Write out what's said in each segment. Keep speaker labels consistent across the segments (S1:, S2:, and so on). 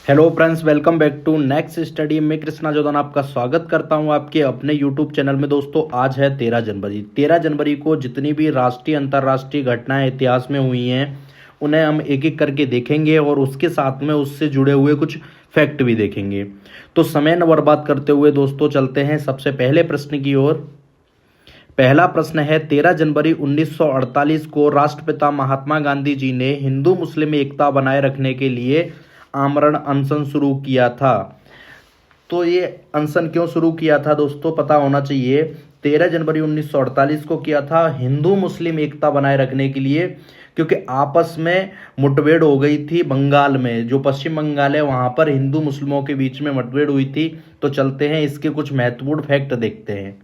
S1: Hello friends, welcome back to next study. मैं कृष्णा जोधन आपका स्वागत करता हूं आपके अपने यूट्यूब चैनल में। दोस्तों, आज है 13 जनवरी। 13 जनवरी को जितनी भी राष्ट्रीय अंतर्राष्ट्रीय घटनाएं इतिहास में हुई हैं उन्हें हम एक एक करके देखेंगे और उसके साथ में उससे जुड़े हुए कुछ फैक्ट भी देखेंगे। तो समय न बर्बाद करते हुए दोस्तों चलते हैं सबसे पहले प्रश्न की ओर। पहला प्रश्न है, 13 जनवरी 1948 को राष्ट्रपिता महात्मा गांधी जी ने हिंदू मुस्लिम एकता बनाए रखने के लिए आमरण अनशन शुरू किया था। तो ये अनशन क्यों शुरू किया था दोस्तों, पता होना चाहिए। 13 जनवरी 1948 को किया था हिंदू मुस्लिम एकता बनाए रखने के लिए, क्योंकि आपस में मुठभेड़ हो गई थी बंगाल में। जो पश्चिम बंगाल है वहां पर हिंदू मुस्लिमों के बीच में मुठभेड़ हुई थी। तो चलते हैं इसके कुछ महत्वपूर्ण फैक्ट देखते हैं।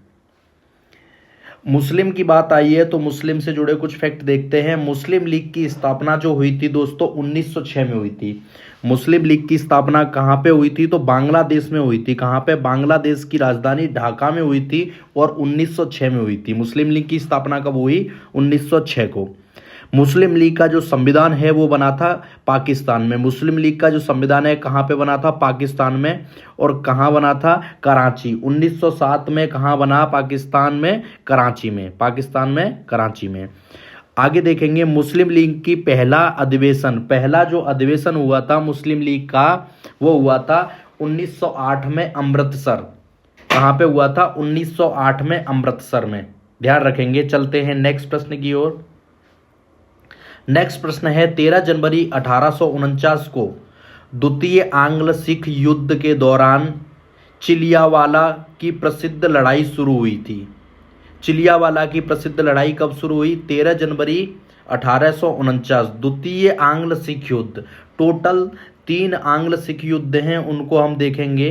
S1: मुस्लिम की बात आई है तो मुस्लिम से जुड़े कुछ फैक्ट देखते हैं। मुस्लिम लीग की स्थापना जो हुई थी दोस्तों 1906 में हुई थी। मुस्लिम लीग की स्थापना कहाँ पे हुई थी? तो बांग्लादेश में हुई थी। कहाँ पे? बांग्लादेश की राजधानी ढाका में हुई थी और 1906 में हुई थी। मुस्लिम लीग की स्थापना कब हुई? 1906 को। मुस्लिम लीग का जो संविधान है वो बना था पाकिस्तान में। मुस्लिम लीग का जो संविधान है कहाँ पे बना था? पाकिस्तान में। और कहाँ बना था? कराची। 1907 में कहाँ बना? पाकिस्तान में, कराची में। पाकिस्तान में, कराची में। आगे देखेंगे मुस्लिम लीग की पहला अधिवेशन। पहला जो अधिवेशन हुआ था मुस्लिम लीग का वो हुआ था 1908 में अमृतसर। कहाँ पे हुआ था? 1908 में अमृतसर में। ध्यान रखेंगे। चलते हैं नेक्स्ट प्रश्न की ओर। नेक्स्ट प्रश्न है, 13 जनवरी 1849 को द्वितीय आंग्ल सिख युद्ध के दौरान चिलियावाला की प्रसिद्ध लड़ाई शुरू हुई थी। चिलियावाला की प्रसिद्ध लड़ाई कब शुरू हुई? 13 जनवरी 1849। द्वितीय आंग्ल सिख युद्ध। टोटल 3 आंग्ल सिख युद्ध हैं, उनको हम देखेंगे।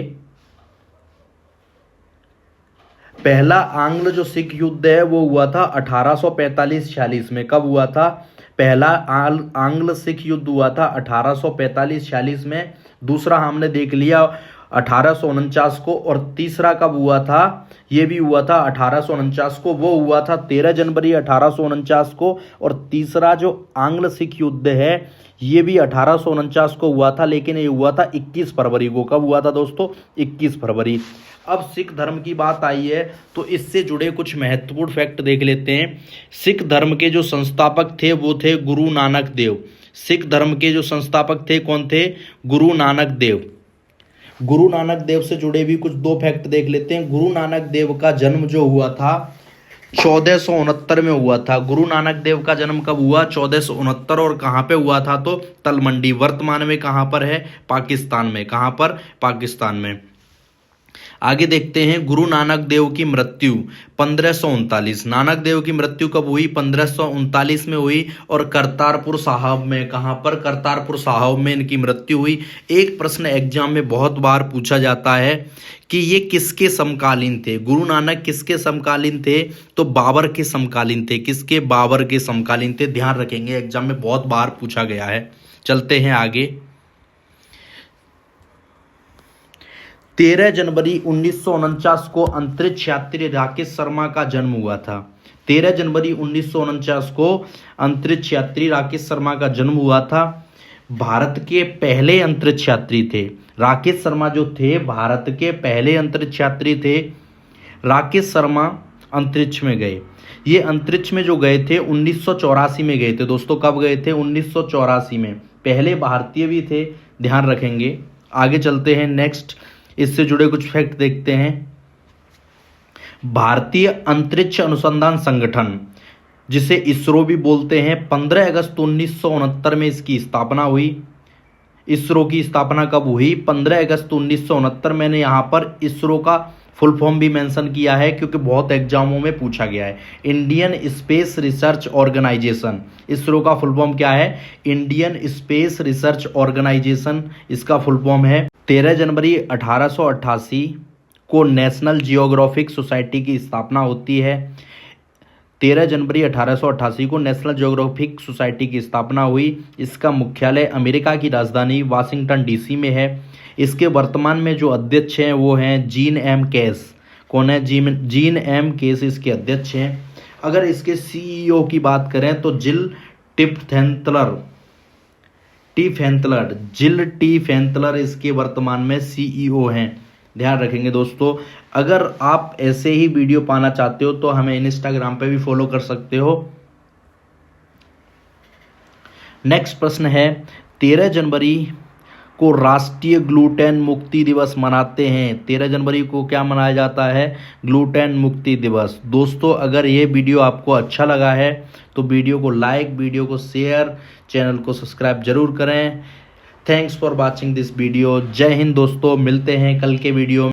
S1: पहला आंग्ल जो सिख युद्ध है वो हुआ था 1845-46 में। कब हुआ था? पहला आंग्ल सिख युद्ध हुआ था 1845-46 में। दूसरा हमने देख लिया 1849 को। और तीसरा कब हुआ था? ये भी हुआ था 1849 को। वो हुआ था 13 जनवरी 1849 को। और तीसरा जो आंग्ल सिख युद्ध है ये भी 1849 को हुआ था, लेकिन ये हुआ था 21 फरवरी को। कब हुआ था दोस्तों? 21 फरवरी। अब सिख धर्म की बात आई है तो इससे जुड़े कुछ महत्वपूर्ण फैक्ट देख लेते हैं। सिख धर्म के जो संस्थापक थे वो थे गुरु नानक देव। सिख धर्म के जो संस्थापक थे कौन थे? गुरु नानक देव। गुरु नानक देव से जुड़े भी कुछ 2 फैक्ट देख लेते हैं। गुरु नानक देव का जन्म जो हुआ था 1469 में हुआ था। गुरु नानक देव का जन्म कब हुआ? 1469। और कहाँ पे हुआ था? तो तलमंडी। वर्तमान में कहाँ पर है? पाकिस्तान में। कहाँ पर? पाकिस्तान में। आगे देखते हैं गुरु नानक देव की मृत्यु 1539। नानक देव की मृत्यु कब हुई? 1539 में हुई। और करतारपुर साहब में। कहाँ पर? करतारपुर साहब में इनकी मृत्यु हुई। एक प्रश्न एग्जाम में बहुत बार पूछा जाता है कि ये किसके समकालीन थे? गुरु नानक किसके समकालीन थे? तो बाबर के समकालीन थे। किसके? बाबर के समकालीन थे। ध्यान रखेंगे, एग्जाम में बहुत बार पूछा गया है। चलते हैं आगे। 13 जनवरी 1949 को अंतरिक्ष यात्री राकेश शर्मा का जन्म हुआ था। 13 जनवरी 1949 को अंतरिक्ष यात्री राकेश शर्मा का जन्म हुआ था। भारत के पहले अंतरिक्ष यात्री थे राकेश शर्मा। जो थे भारत के पहले अंतरिक्ष यात्री थे। राकेश शर्मा अंतरिक्ष में गए। ये अंतरिक्ष में जो गए थे 1984 में गए थे दोस्तों। कब गए थे? 1984 में। पहले भारतीय भी थे। ध्यान रखेंगे। आगे चलते हैं नेक्स्ट। इससे जुड़े कुछ फैक्ट देखते हैं। भारतीय अंतरिक्ष अनुसंधान संगठन, जिसे इसरो भी बोलते हैं, 15 अगस्त 1969 में इसकी स्थापना हुई। इसरो की स्थापना कब हुई? 15 अगस्त 1969। मैंने यहाँ पर इसरो का फुल फॉर्म भी मेंशन किया है क्योंकि बहुत एग्जामों में पूछा गया है। Indian Space Research Organisation. ISRO का फुल फॉर्म क्या है? इंडियन स्पेस रिसर्च ऑर्गेनाइजेशन इसका फुल फॉर्म है। 13 जनवरी 1888 को नेशनल जियोग्राफिक सोसाइटी की स्थापना होती है। 13 जनवरी 1888 को नेशनल जियोग्राफिक सोसाइटी की स्थापना हुई। इसका मुख्यालय अमेरिका की राजधानी वाशिंगटन डीसी में है। इसके वर्तमान में जो अध्यक्ष हैं वो हैं जीन एम केस। कौन है? जीन एम केस इसके अध्यक्ष हैं। अगर इसके सीईओ की बात करें तो जिल टिप्थेंथलर टी फैंतलर, जिल टी फैंतलर इसके वर्तमान में CEO हैं। ध्यान रखेंगे दोस्तों। अगर आप ऐसे ही वीडियो पाना चाहते हो तो हमें इंस्टाग्राम पे भी फॉलो कर सकते हो। नेक्स्ट प्रश्न है, 13 जनवरी को राष्ट्रीय ग्लूटेन मुक्ति दिवस मनाते हैं। 13 जनवरी को क्या मनाया जाता है? ग्लूटेन मुक्ति दिवस। दोस्तों अगर ये वीडियो आपको अच्छा लगा है तो वीडियो को लाइक, वीडियो को शेयर, चैनल को सब्सक्राइब जरूर करें। Thanks for watching this video. जय हिंद दोस्तों, मिलते हैं कल के वीडियो में।